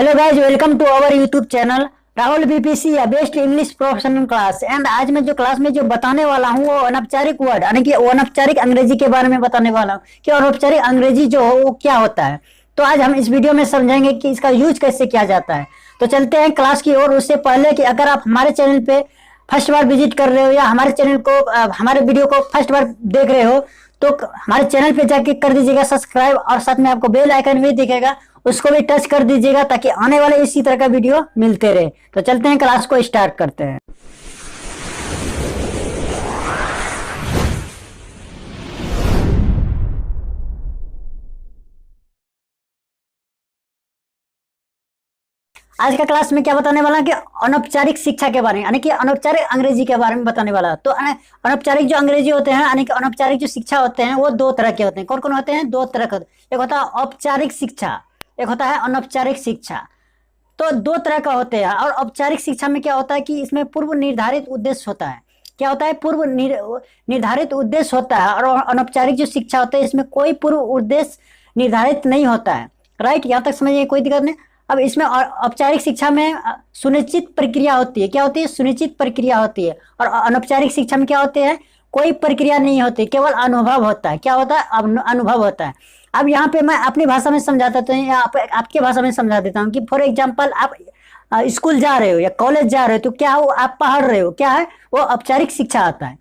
Hello guys, welcome to our YouTube channel Rahul BPC या best English professional class. And आज मैं जो class में जो बताने वाला हूँ वो अनौपचारिक वर्ड यानी कि अनौपचारिक अंग्रेजी के बारे में बताने वाला हूँ कि अनौपचारिक अंग्रेजी जो हो वो क्या होता है। तो आज हम इस वीडियो में समझेंगे कि इसका यूज कैसे किया जाता है। तो चलते हैं क्लास की ओर। उससे पहले कि अगर आप हमारे चैनल पे फर्स्ट बार विजिट कर रहे हो या हमारे चैनल को हमारे वीडियो को फर्स्ट बार देख रहे हो तो हमारे चैनल पे जाके कर दीजिएगा सब्सक्राइब और साथ में आपको बेल आइकन भी दिखेगा, उसको भी टच कर दीजिएगा ताकि आने वाले इसी तरह का वीडियो मिलते रहे। तो चलते हैं क्लास को स्टार्ट करते हैं। आज का क्लास में क्या बताने वाला है कि अनौपचारिक शिक्षा के बारे में यानी कि अनौपचारिक अंग्रेजी के बारे में बताने वाला। तो अनौपचारिक जो अंग्रेजी होते हैं यानी कि अनौपचारिक जो शिक्षा होते हैं वो दो तरह के होते हैं। कौन कौन होते हैं? दो तरह के होते हैं। एक होता है औपचारिक शिक्षा, एक होता है अनौपचारिक शिक्षा। तो दो तरह का होते हैं। और औपचारिक शिक्षा में क्या होता है कि इसमें पूर्व निर्धारित उद्देश्य होता है। क्या होता है? पूर्व निर्धारित उद्देश्य होता है। और अनौपचारिक जो शिक्षा होता है इसमें कोई पूर्व उद्देश्य निर्धारित नहीं होता है। राइट, यहाँ तक समझिए, कोई दिक्कत नहीं। अब इसमें औपचारिक शिक्षा में सुनिश्चित प्रक्रिया होती है। क्या होती है? सुनिश्चित प्रक्रिया होती है। और अनौपचारिक शिक्षा में क्या होते हैं? कोई प्रक्रिया नहीं होती, केवल अनुभव होता है। क्या होता है? अनुभव होता है। अब यहाँ पे मैं अपनी भाषा में समझाता हूँ या आपके भाषा में समझा देता हूँ कि फॉर एग्जाम्पल आप स्कूल जा रहे हो या कॉलेज जा रहे हो तो क्या हो? आप पढ़ रहे हो। क्या है वो? औपचारिक शिक्षा होता है।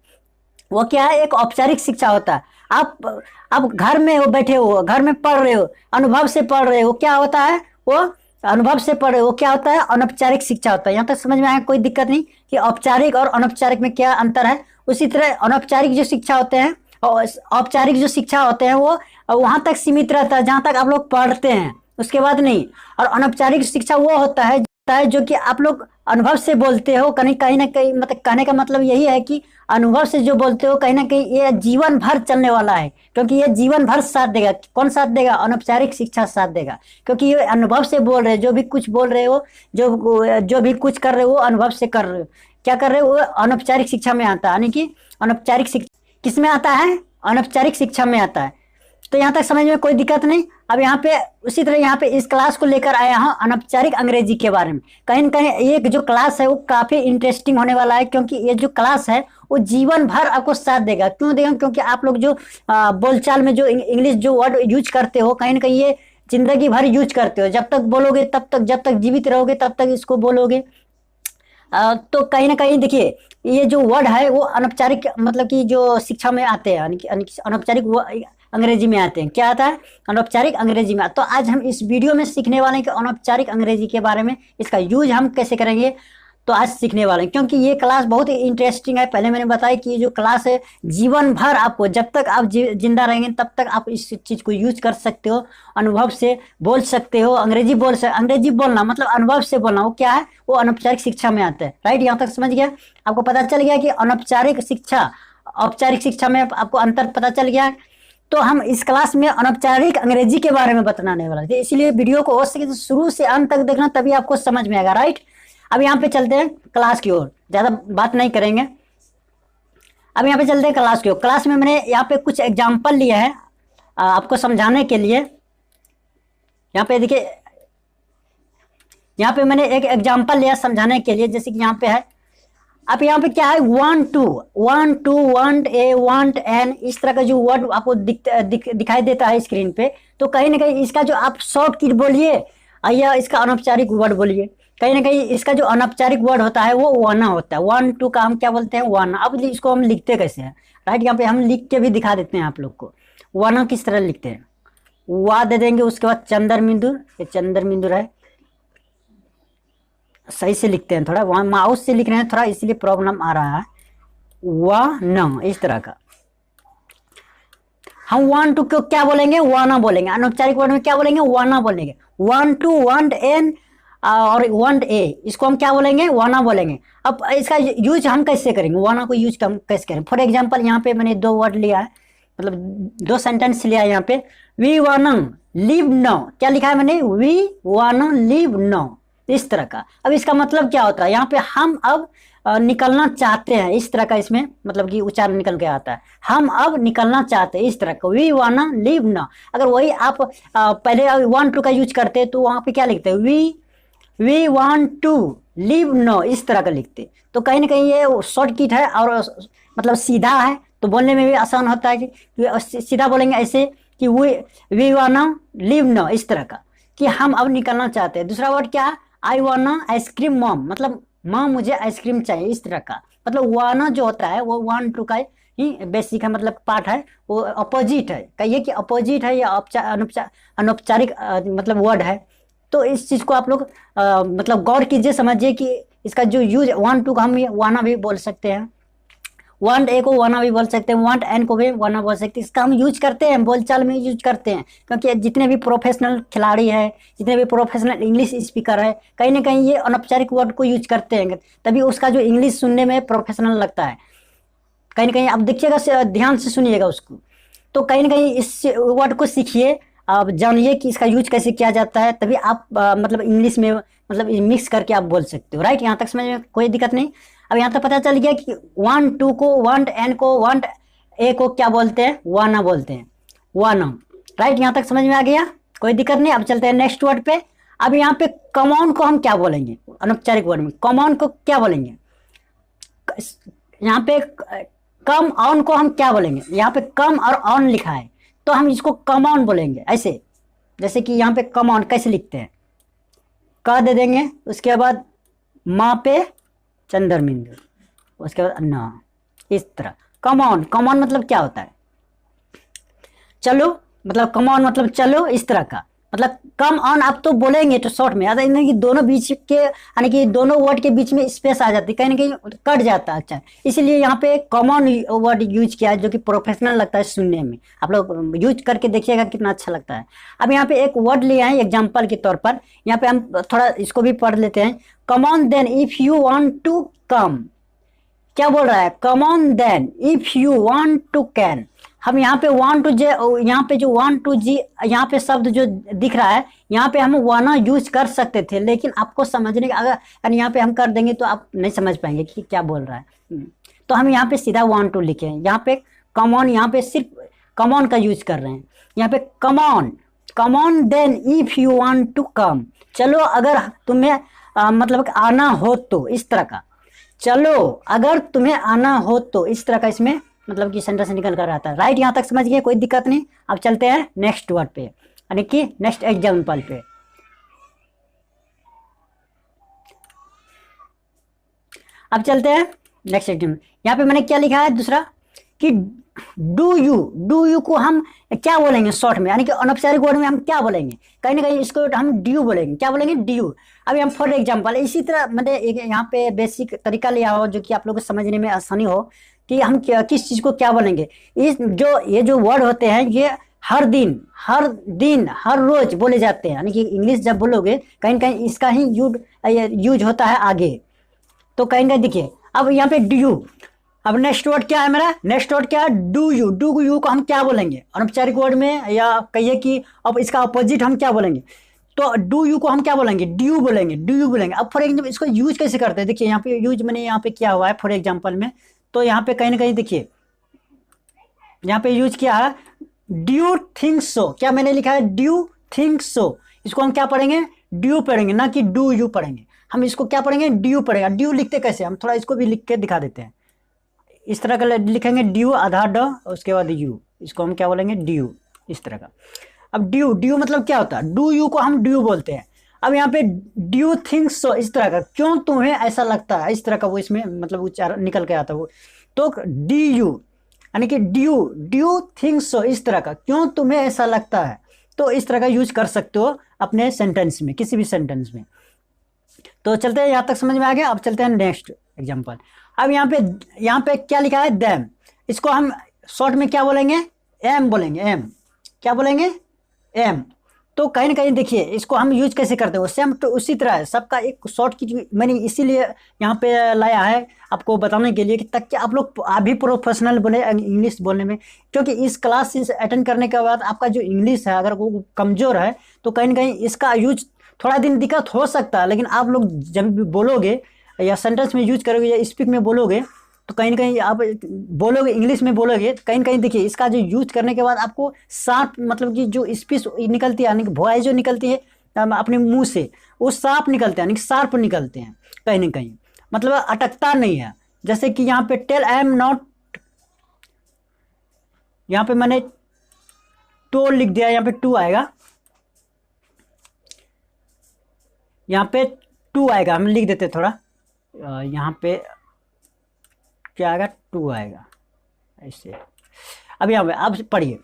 वो क्या है? एक औपचारिक शिक्षा होता है। आप घर में हो, बैठे हो, घर में पढ़ रहे हो, अनुभव से पढ़ रहे हो। क्या होता है? वो अनुभव से पढ़ रहे हो। क्या होता है? अनौपचारिक शिक्षा होता है। यहाँ तक समझ में आया? कोई दिक्कत नहीं कि औपचारिक और अनौपचारिक में क्या अंतर है। उसी तरह अनौपचारिक जो शिक्षा होते हैं और औपचारिक जो शिक्षा होते हैं वो वहां तक सीमित रहता है जहां तक आप लोग पढ़ते हैं, उसके बाद नहीं। और अनौपचारिक शिक्षा वो होता है जो कि आप लोग अनुभव से बोलते हो। कहीं ना कहीं मतलब कहने का मतलब यही है कि अनुभव से जो बोलते हो कहीं ना कहीं ये जीवन भर चलने वाला है, क्योंकि ये जीवन भर साथ देगा। कौन साथ देगा? अनौपचारिक शिक्षा साथ देगा, क्योंकि ये अनुभव से बोल रहे हो। जो भी कुछ बोल रहे हो, जो भी कुछ कर रहे हो अनुभव से कर रहे हो। क्या कर रहे हो? वो अनौपचारिक शिक्षा में आता है। यानी कि अनौपचारिक शिक्षा किस में आता है? अनौपचारिक शिक्षा में आता है। तो यहाँ तक समझ में कोई दिक्कत नहीं। अब यहाँ पे उसी तरह यहाँ पे इस क्लास को लेकर आया हूँ अनौपचारिक अंग्रेजी के बारे में। कहीं न कहीं ये जो क्लास है वो काफी इंटरेस्टिंग होने वाला है, क्योंकि ये जो क्लास है वो जीवन भर आपको साथ देगा। क्यों देगा? क्योंकि आप लोग जो बोलचाल में जो इंग्लिश जो वर्ड यूज करते हो कहीं ना कहीं ये जिंदगी भर यूज करते हो। जब तक बोलोगे तब तक, जब तक जीवित रहोगे तब तक इसको बोलोगे। तो कहीं ना कहीं देखिए ये जो वर्ड है वो अनौपचारिक मतलब कि जो शिक्षा में आते हैं यानी कि अनौपचारिक अंग्रेजी में आते हैं। क्या आता है? अनौपचारिक अंग्रेजी में। तो आज हम इस वीडियो में सीखने वाले हैं कि अनौपचारिक अंग्रेजी के बारे में, इसका यूज हम कैसे करेंगे। तो आज सीखने वाले हैं, क्योंकि ये क्लास बहुत ही इंटरेस्टिंग है। पहले मैंने बताया कि ये जो क्लास है जीवन भर आपको, जब तक आप जिंदा रहेंगे तब तक आप इस चीज़ को यूज कर सकते हो। अनुभव से बोल सकते हो। अंग्रेजी बोलना मतलब अनुभव से बोलना, वो क्या है? वो अनौपचारिक शिक्षा में आता है। राइट, यहाँ तक समझ गया? आपको पता चल गया कि अनौपचारिक शिक्षा औपचारिक शिक्षा में आपको अंतर पता चल गया। तो हम इस क्लास में अनौपचारिक अंग्रेजी के बारे में बताने वाला है, इसलिए वीडियो को हो सके तो शुरू से अंत तक देखना, तभी आपको समझ में आएगा। राइट, अब यहाँ पे चलते हैं क्लास की ओर, ज्यादा बात नहीं करेंगे। अब यहाँ पे चलते हैं क्लास की ओर। क्लास में मैंने यहाँ पे कुछ एग्जाम्पल लिया है आपको समझाने के लिए। यहाँ पे देखिए, यहाँ पे मैंने एक एग्जाम्पल लिया समझाने के लिए, जैसे कि यहाँ पे है। अब यहाँ पे क्या है? want to, want a, want an, इस तरह का जो वर्ड आपको दिखाई देता है स्क्रीन पे। तो कहीं ना कहीं इसका जो आप शॉर्ट की बोलिए या इसका अनौपचारिक वर्ड बोलिए, कहीं ना कहीं इसका जो अनौपचारिक वर्ड होता है वो वाना होता है। want to का हम क्या बोलते हैं? वाना। अब इसको हम लिखते कैसे हैं? राइट, यहाँ पे हम लिख के भी दिखा देते हैं आप लोग को। वाना किस तरह लिखते हैं? वा दे देंगे, उसके बाद चंद्र बिंदु, ये चंद्र बिंदु है। सही से लिखते हैं, थोड़ा वहां माउस से लिख रहे हैं थोड़ा, इसलिए प्रॉब्लम आ रहा है। वाना इस तरह का। हम वांट टू को क्या बोलेंगे? वाना बोलेंगे। अनौपचारिक वर्ड में क्या बोलेंगे? वाना बोलेंगे। वांट टू, वांट एन और वांट ए, इसको हम क्या बोलेंगे? वाना बोलेंगे। अब इसका यूज हम कैसे करेंगे? वाना को यूज हम कैसे करेंगे? फॉर एग्जाम्पल यहाँ पे मैंने दो वर्ड लिया है, मतलब दो सेंटेंस लिया है यहाँ पे। वी वाना लिव नाउ, क्या लिखा है मैंने? वी वाना लिव नाउ, इस तरह का। अब इसका मतलब क्या होता है? यहाँ पे हम अब निकलना चाहते हैं, इस तरह का इसमें मतलब कि उच्चारण निकल के आता है। हम अब निकलना चाहते हैं, इस तरह का। वी वाना लिव नाउ। अगर वही आप पहले वन टू का यूज करते तो वहां पे क्या लिखते हैं? We we want to leave no, इस तरह का लिखते। तो कहीं ना कहीं ये शॉर्ट किट है और मतलब सीधा है, तो बोलने में भी आसान होता है कि सीधा बोलेंगे ऐसे कि वी वाना लीव नो, इस तरह का कि हम अब निकलना चाहते हैं। दूसरा वर्ड क्या है, आई वाना आइसक्रीम मॉम, मतलब माँ मुझे आइसक्रीम चाहिए, इस तरह का। मतलब वाना जो होता है वो वान टू का ही बेसिक है, मतलब पार्ट है, वो अपोजिट है, कहिए कि अपोजिट है या अनौपचारिक मतलब वर्ड है। तो इस चीज को आप लोग मतलब गौर कीजिए, समझिए कि इसका जो यूज वान टू का हम वाना भी बोल सकते हैं, वांट ए को वाना भी बोल सकते हैं, वांट एन को भी वाना बोल सकते हैं। इसका हम यूज करते हैं, बोलचाल में यूज करते हैं, क्योंकि जितने भी प्रोफेशनल खिलाड़ी है, जितने भी प्रोफेशनल इंग्लिश स्पीकर है, कहीं ना कहीं ये अनौपचारिक वर्ड को यूज करते हैं, तभी उसका जो इंग्लिश सुनने में प्रोफेशनल लगता है। कहीं ना कहीं आप देखिएगा, ध्यान से सुनिएगा उसको। तो कहीं ना कहीं इस वर्ड को सीखिए, आप जानिए कि इसका यूज कैसे किया जाता है, तभी आप मतलब इंग्लिश में मतलब मिक्स करके आप बोल सकते हो। राइट, यहाँ तक समझ में कोई दिक्कत नहीं। अब यहाँ तक पता चल गया कि वांट टू को, वांट एन को, वांट ए को क्या बोलते हैं, वाना बोलते हैं, वाना। राइट, यहाँ तक समझ में आ गया, कोई दिक्कत नहीं। अब चलते हैं नेक्स्ट वर्ड पे। अब यहाँ पे कम ऑन को हम क्या बोलेंगे, अनौपचारिक वर्ड में कम ऑन को क्या बोलेंगे। यहाँ पे कम ऑन को हम क्या बोलेंगे, यहाँ पे कम और ऑन लिखा है, तो हम इसको कम ऑन बोलेंगे ऐसे। जैसे कि यहाँ पे कम ऑन कैसे लिखते हैं, क दे देंगे, उसके बाद माँ पे चंदर बिंदु, उसके बाद अन्ना, इस तरह। कम ऑन, कम ऑन मतलब क्या होता है, चलो, मतलब कम ऑन मतलब चलो, इस तरह का। मतलब कम ऑन आप तो बोलेंगे तो शॉर्ट में, यानी कि दोनों बीच के, यानी कि दोनों वर्ड के बीच में स्पेस आ जाती है, कहीं ना कहीं कट जाता है। अच्छा, इसलिए यहाँ पे कॉमन वर्ड यूज किया है, जो कि प्रोफेशनल लगता है सुनने में। आप लोग यूज करके देखिएगा कितना अच्छा लगता है। अब यहाँ पे एक वर्ड लिया है एग्जाम्पल के तौर पर, यहाँ पे हम थोड़ा इसको भी पढ़ लेते हैं। Come on then if you want to come, क्या बोल रहा है, come on then if you want to can. हम यहाँ पे वांट टू जे, यहाँ पे जो वांट टू जी, यहाँ पे शब्द जो दिख रहा है, यहाँ पे हम वाना यूज कर सकते थे, लेकिन आपको समझने का, अगर यहाँ पे हम कर देंगे तो आप नहीं समझ पाएंगे कि क्या बोल रहा है। तो हम यहाँ पे सीधा वांट टू लिखे हैं। यहाँ पे कम ऑन, यहाँ पे सिर्फ कम ऑन का यूज कर रहे हैं। यहाँ पे come on then if you want to come, चलो अगर तुम्हें मतलब आना हो तो, इस तरह का। चलो अगर तुम्हें आना हो तो, इस तरह का इसमें मतलब कि सेंटेंस निकल कर आता है। राइट, यहाँ तक समझ गए, कोई दिक्कत नहीं। अब चलते हैं नेक्स्ट वर्ड पे, यानी कि नेक्स्ट एग्जाम्पल पे। अब चलते हैं नेक्स्ट एग्जाम्पल। यहाँ पे मैंने क्या लिखा है दूसरा कि डू यू को हम क्या बोलेंगे शॉर्ट में, यानी कि अनौपचारिक वर्ड में हम क्या बोलेंगे, कहीं ना कहीं इसको हम ड्यू बोलेंगे। क्या बोलेंगे, ड्यू। अभी हम फॉर एग्जांपल इसी तरह मैंने एक यहाँ पे बेसिक तरीका लिया हो, जो कि आप लोगों को समझने में आसानी हो कि हम किस चीज को क्या बोलेंगे। ये जो वर्ड होते हैं, ये हर दिन हर रोज बोले जाते हैं, यानी कि इंग्लिश जब बोलोगे कहीं कहीं इसका ही यूज होता है आगे। तो कहीं कहीं देखिए, अब यहाँ पे ड्यू। अब नेक्स्ट वर्ड क्या है मेरा, नेक्स्ट वर्ड क्या है, डू यू को हम क्या बोलेंगे अनौपचारिक वर्ड में, या कहिए कि अब इसका अपोजिट हम क्या बोलेंगे। तो डू यू को हम क्या बोलेंगे, ड्यू बोलेंगे। अब फॉर एग्जाम्पल इसको यूज कैसे करते हैं, देखिए यहाँ पे यूज मैंने यहाँ पे किया हुआ है फॉर एग्जाम्पल में। तो यहाँ पे कहीं ना कहीं देखिए, यहाँ पे यूज किया है ड्यू थिंक सो। क्या मैंने लिखा है, ड्यू थिंक सो। इसको हम क्या पढ़ेंगे, ड्यू पढ़ेंगे, ना कि डू यू पढ़ेंगे। हम इसको क्या पढ़ेंगे, ड्यू पढ़ेगा। ड्यू लिखते कैसे, हम थोड़ा इसको भी लिख के दिखा देते हैं। इस तरह का लिखेंगे ड्यू, आधा ड, उसके बाद यू, इसको हम क्या बोलेंगे, ड्यू, इस तरह का। अब ड्यू मतलब क्या होता है, डू यू को हम ड्यू बोलते हैं। अब यहाँ पे ड्यू थिंक सो, इस तरह का, क्यों तुम्हें ऐसा लगता है, इस तरह का वो इसमें मतलब उच्चारण निकल के आता है वो। तो डी यू, यानी कि ड्यू थिंक सो, इस तरह का, क्यों तुम्हें ऐसा लगता है। तो इस तरह का यूज कर सकते हो अपने सेंटेंस में, किसी भी सेंटेंस में। तो चलते हैं, यहाँ तक समझ में आ गया। अब चलते हैं नेक्स्ट एग्जाम्पल। अब यहाँ पे क्या लिखा है, देम। इसको हम शॉर्ट में क्या बोलेंगे, एम बोलेंगे, एम। क्या बोलेंगे, एम। तो कहीं ना कहीं देखिए इसको हम यूज कैसे करते हैं, सेम तो उसी तरह है, सबका एक शॉर्ट की मैंने इसीलिए यहाँ पे लाया है आपको बताने के लिए, कि ताकि आप लोग अभी प्रोफेशनल बने इंग्लिश बोलने में। क्योंकि इस क्लास से अटेंड करने के बाद आपका जो इंग्लिश है अगर वो कमज़ोर है, तो कहीं ना कहीं इसका यूज थोड़ा दिन दिक्कत हो सकता है, लेकिन आप लोग जब भी बोलोगे या सेंटेंस में यूज करोगे या स्पीक में बोलोगे, तो कहीं ना कहीं आप बोलोगे, इंग्लिश में बोलोगे, कहीं ना कहीं देखिए इसका जो यूज करने के बाद आपको शार्प मतलब कि जो स्पीच निकलती है, यानी कि वॉइस जो निकलती है, अपने मुंह से वो साफ निकलते हैं, यानी कि शार्प निकलते हैं कहीं ना कहीं, मतलब अटकता नहीं है। जैसे कि यहाँ पे टेल आई एम नॉट, यहाँ पे मैंने तो लिख दिया, यहाँ पे टू आएगा, यहाँ पे टू आएगा, हम लिख देते थोड़ा, यहाँ पे क्या आएगा, टू आएगा ऐसे। अब यहाँ पे अब पढ़िए,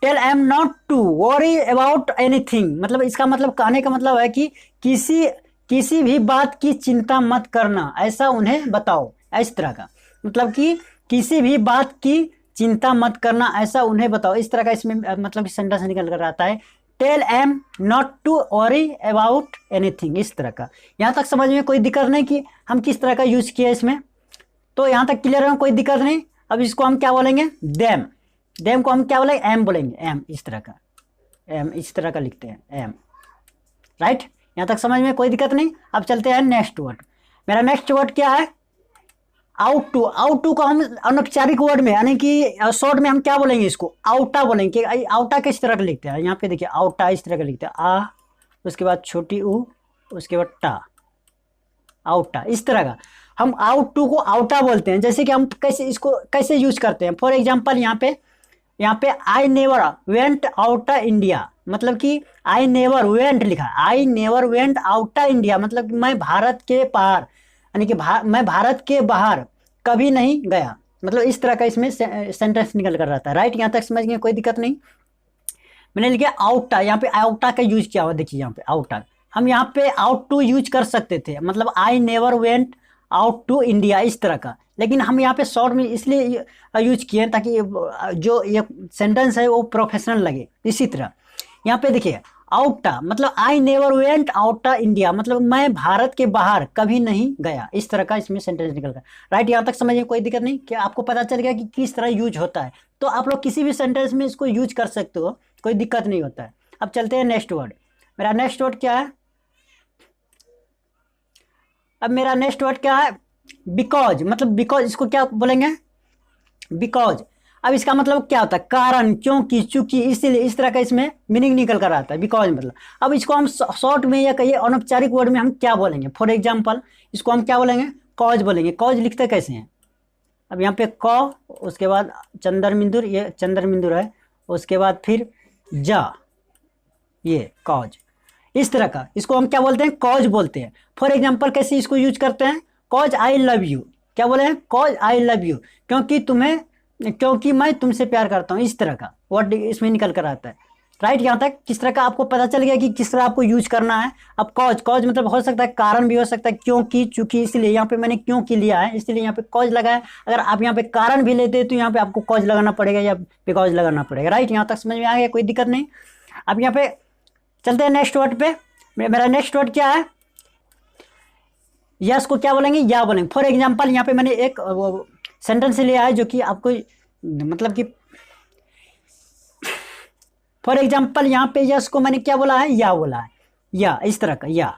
tell I am not to worry about anything, मतलब इसका मतलब कहने का मतलब है कि किसी भी बात की चिंता मत करना, ऐसा उन्हें बताओ, इस तरह का, मतलब कि किसी भी बात की चिंता मत करना ऐसा उन्हें बताओ, इस तरह का इसमें मतलब कि सेंटेंस निकल कर आता है, tell am not to worry about anything, इस तरह का। यहाँ तक समझ में कोई दिक्कत नहीं कि हम किस तरह का यूज किए इसमें, तो यहाँ तक क्लियर है, कोई दिक्कत नहीं। अब इसको हम क्या बोलेंगे, देम, देम को हम क्या बोलेंगे, एम बोलेंगे, एम, इस तरह का, एम इस तरह का लिखते हैं, एम, राइट। यहाँ तक समझ में कोई दिक्कत नहीं। अब चलते हैं नेक्स्ट वर्ड। मेरा नेक्स्ट वर्ड क्या है, आउट टू। आउट टू को हम अनौपचारिक वर्ड में, यानी कि शॉर्ट में हम क्या बोलेंगे, इसको आउटा बोलेंगे। आउटा किस तरह का लिखते हैं, यहाँ पे देखिए, आउटा इस तरह का लिखते हैं, आ उसके बाद छोटी ऊ उसके बाद टा, आउटा, इस तरह का हम आउट टू को आउटा बोलते हैं। जैसे कि हम कैसे इसको कैसे यूज करते हैं, फॉर एग्जांपल यहाँ पे आई नेवर वेंट आउटा इंडिया, मतलब कि आई नेवर वेंट लिखा, आई नेवर वेंट आउटा इंडिया, मतलब मैं भारत के बाहर, यानी कि मैं भारत के बाहर कभी नहीं गया, मतलब इस तरह का इसमें सेंटेंस निकल कर रहता है, राइट। यहाँ तक समझ गए, कोई दिक्कत नहीं। मैंने लिखा आउटा, यहाँ पे आउटा का यूज किया हुआ, देखिए यहाँ पे आउटा, हम यहाँ पे आउट टू यूज कर सकते थे, मतलब I never went out to India, इस तरह का, लेकिन हम यहाँ पे शॉर्ट में इसलिए यूज किए ताकि जो ये सेंटेंस है वो प्रोफेशनल लगे। इसी तरह यहाँ पे देखिए, आउटा मतलब I never went outta India, मतलब मैं भारत के बाहर कभी नहीं गया, इस तरह का इसमें सेंटेंस निकल गया, राइट। यहाँ तक समझिए, कोई दिक्कत नहीं, कि आपको पता चल गया कि किस तरह यूज होता है, तो आप लोग किसी भी सेंटेंस में इसको यूज कर सकते हो, कोई दिक्कत नहीं होता है। अब चलते हैं नेक्स्ट वर्ड। मेरा नेक्स्ट वर्ड क्या है, अब मेरा नेक्स्ट वर्ड क्या है, बिकॉज, मतलब बिकॉज, इसको क्या बोलेंगे, बिकॉज। अब इसका मतलब क्या होता है, कारण, क्योंकि, चूंकि, इसीलिए, इस तरह का इसमें मीनिंग निकल कर आता है, बिकॉज मतलब। अब इसको हम शॉर्ट में या कहिए अनौपचारिक वर्ड में हम क्या बोलेंगे, फॉर एग्जाम्पल इसको हम क्या बोलेंगे, कॉज बोलेंगे। कॉज लिखते कैसे हैं, अब यहाँ पे क, उसके बाद चंद्रमिंदुर, ये चंद्रमिंदुर है, उसके बाद फिर जा, ये कॉज, इस तरह का, इसको हम क्या बोलते हैं, कॉज बोलते हैं। फॉर एग्जाम्पल कैसे इसको यूज करते हैं, कॉज आई लव यू, क्या बोले हैं, कॉज आई लव यू, क्योंकि मैं तुमसे प्यार करता हूँ, इस तरह का वर्ड इसमें निकल कर आता है, राइट। यहाँ तक किस तरह का आपको पता चल गया कि किस तरह आपको यूज करना है। अब कॉज, कॉज मतलब हो सकता है कारण भी हो सकता है, क्योंकि, चूंकि, इसलिए यहाँ पे मैंने क्योंकि लिया है, इसलिए यहाँ पे कॉज लगा है। अगर आप यहाँ पे कारण भी लेते तो यहाँ पे आपको कॉज लगाना पड़ेगा या बिकॉज लगाना पड़ेगा, राइट। यहाँ तक समझ में आ गया, कोई दिक्कत नहीं। अब यहाँ पे चलते हैं नेक्स्ट वर्ड पे। मेरा नेक्स्ट वर्ड क्या है, यस को क्या बोलेंगे, या बोलेंगे। फॉर एग्जांपल यहाँ पे मैंने एक सेंटेंस लिया है जो कि आपको मतलब कि, फॉर एग्जांपल यहाँ पे यस को मैंने क्या बोला है, या बोला है, या इस तरह का, या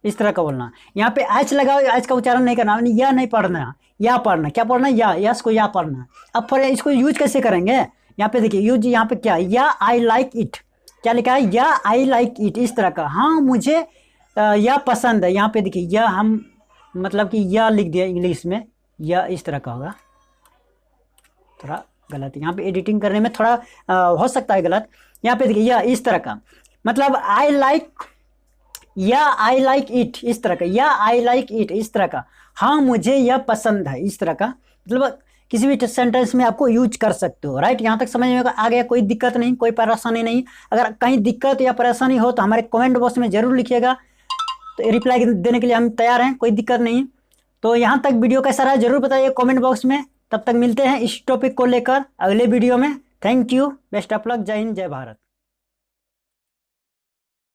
इस तरह का बोलना। यहाँ पे एच लगा, एच का उच्चारण नहीं करना, या नहीं पढ़ना, या पढ़ना, क्या पढ़ना, या, यस को या पढ़ना। अब फॉर इसको यूज कैसे करेंगे, यहाँ पे देखिए यूज, यहाँ पे क्या, या आई लाइक इट, क्या लिखा है, या आई लाइक इट, इस तरह का, हाँ मुझे यह पसंद है। यहाँ पे देखिए यह हम मतलब कि यह लिख दिया इंग्लिश में, यह इस तरह का होगा, थोड़ा गलत, यहाँ पे एडिटिंग करने में थोड़ा हो सकता है गलत। यहाँ पे देखिए यह इस तरह का, मतलब आई लाइक, या आई लाइक इट, इस तरह का, या आई लाइक इट, इस तरह का, हाँ मुझे यह पसंद है, इस तरह का, मतलब किसी भी सेंटेंस में आपको यूज कर सकते हो, राइट। यहाँ तक समझ में आ गया, कोई दिक्कत नहीं, कोई परेशानी नहीं। अगर कहीं दिक्कत या परेशानी हो तो हमारे कमेंट बॉक्स में जरूर लिखिएगा, तो रिप्लाई देने के लिए हम तैयार हैं, कोई दिक्कत नहीं। तो यहाँ तक वीडियो कैसा रहा जरूर बताइए कमेंट बॉक्स में। तब तक मिलते हैं इस टॉपिक को लेकर अगले वीडियो में। Thank you, best of luck, जय हिंद, जय भारत।